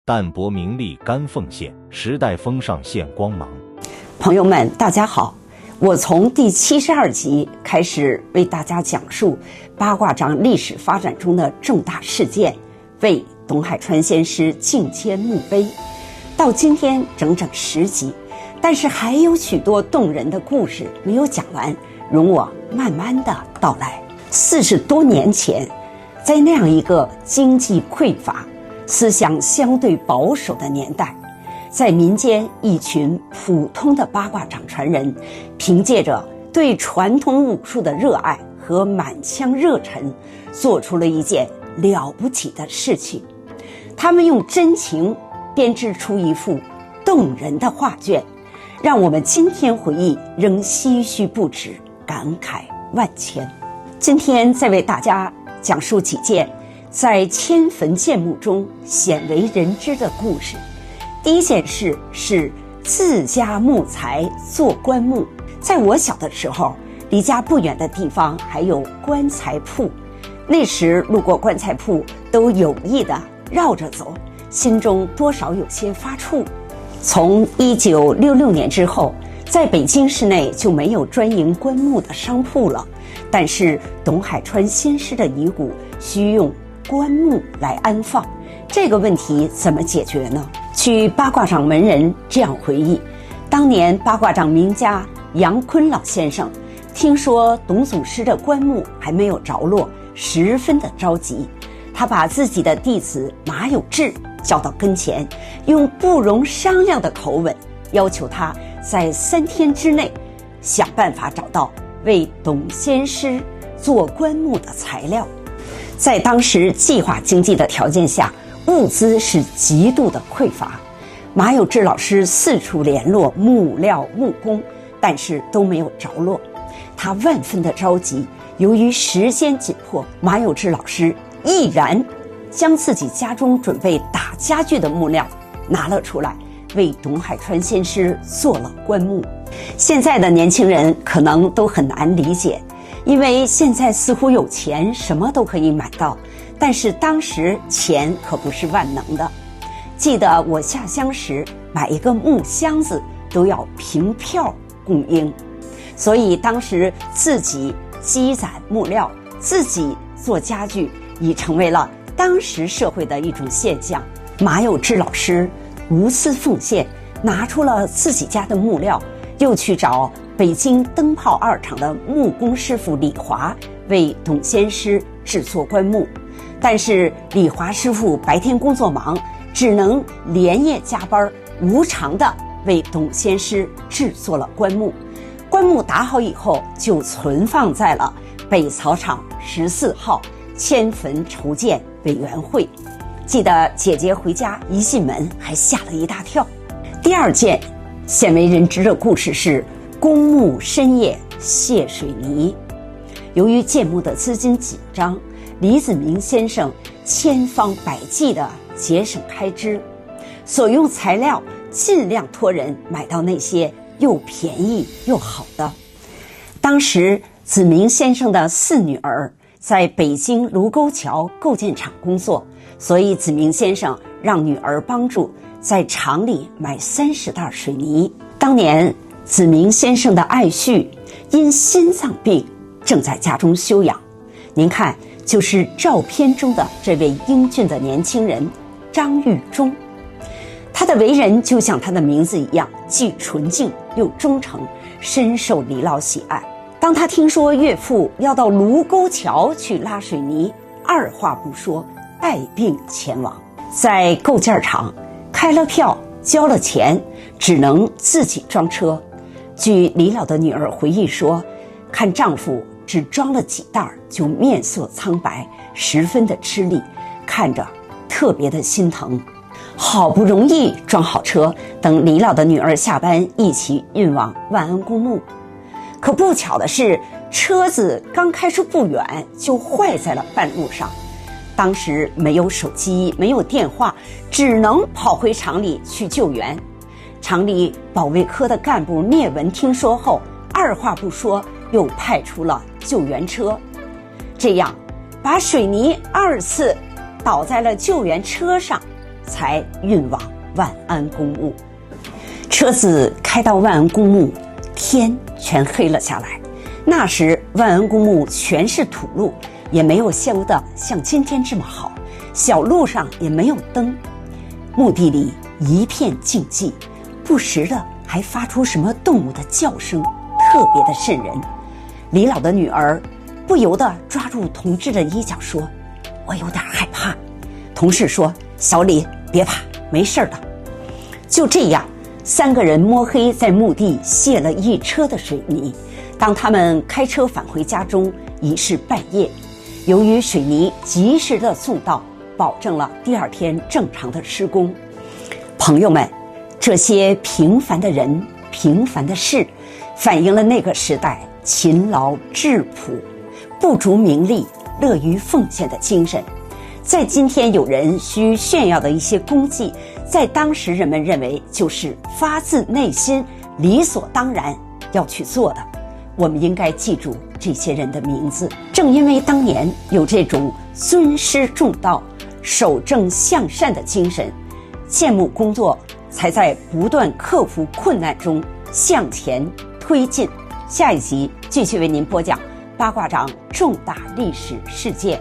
淡泊名利甘奉献，时代风尚现光芒。朋友们，大家好，我从第72集开始为大家讲述八卦掌历史发展中的重大事件，为董海川先师敬献墓碑，到今天整整10集，但是还有许多动人的故事没有讲完，容我慢慢的道来。40多年前，在那样一个经济匮乏、思想相对保守的年代，在民间一群普通的八卦掌传人，凭借着对传统武术的热爱和满腔热忱，做出了一件了不起的事情。他们用真情编织出一幅动人的画卷，让我们今天回忆仍唏嘘不止，感慨万千。今天再为大家讲述几件在迁坟建墓中鲜为人知的故事。第一件事是自家木材做棺木。在我小的时候，离家不远的地方还有棺材铺，那时路过棺材铺都有意的绕着走，心中多少有些发怵。从1966年之后，在北京市内就没有专营棺木的商铺了，但是董海川先师的遗骨需用棺木来安放，这个问题怎么解决呢？据八卦掌门人这样回忆，当年八卦掌名家杨坤老先生听说董祖师的棺木还没有着落，十分的着急，他把自己的弟子马有志叫到跟前，用不容商量的口吻要求他在3天之内想办法找到为董先师做棺木的材料。在当时计划经济的条件下，物资是极度的匮乏，马有志老师四处联络木料木工，但是都没有着落，他万分的着急。由于时间紧迫，马有志老师毅然将自己家中准备打家具的木料拿了出来，为董海川先师做了棺木。现在的年轻人可能都很难理解，因为现在似乎有钱什么都可以买到，但是当时钱可不是万能的。记得我下乡时买一个木箱子都要凭票供应，所以当时自己积攒木料，自己做家具已成为了当时社会的一种现象。马有志老师无私奉献，拿出了自己家的木料，又去找北京灯泡2厂的木工师傅李华为董先师制作棺木。但是李华师傅白天工作忙，只能连夜加班，无偿的为董先师制作了棺木。棺木打好以后，就存放在了北草场14号迁坟筹建委员会。记得姐姐回家一进门还吓了一大跳。第二件鲜为人知的故事是公墓深夜卸水泥。由于建墓的资金紧张，李子明先生千方百计地节省开支，所用材料尽量托人买到那些又便宜又好的。当时子明先生的4女儿在北京卢沟桥构建厂工作，所以子明先生让女儿帮助在厂里买30袋水泥。当年子明先生的爱婿因心脏病正在家中休养，您看，就是照片中的这位英俊的年轻人张玉忠。他的为人就像他的名字一样，既纯净又忠诚，深受李老喜爱。当他听说岳父要到卢沟桥去拉水泥，二话不说带病前往。在构件厂开了票交了钱，只能自己装车。据李老的女儿回忆说，看丈夫只装了几袋就面色苍白，十分的吃力，看着特别的心疼。好不容易装好车，等李老的女儿下班一起运往万安公墓。可不巧的是，车子刚开出不远就坏在了半路上。当时没有手机，没有电话，只能跑回厂里去救援。厂里保卫科的干部聂文听说后，二话不说又派出了救援车，这样把水泥2次倒在了救援车上，才运往万安公墓。车子开到万安公墓，天全黑了下来。那时万安公墓全是土路，也没有修得像今天这么好，小路上也没有灯，墓地里一片静寂，不时的还发出什么动物的叫声，特别的瘆人。李老的女儿不由得抓住同志的衣角说：“我有点害怕。”同事说：“小李，别怕，没事的。”就这样，3个人摸黑在墓地卸了一车的水泥。当他们开车返回家中，已是半夜。由于水泥及时的送到，保证了第2天正常的施工。朋友们，这些平凡的人、平凡的事，反映了那个时代勤劳质朴、不逐名利、乐于奉献的精神。在今天有人需炫耀的一些功绩，在当时人们认为就是发自内心、理所当然要去做的。我们应该记住这些人的名字，正因为当年有这种尊师重道、守正向善的精神，建墓工作才在不断克服困难中向前推进。下一集继续为您播讲八卦掌重大历史事件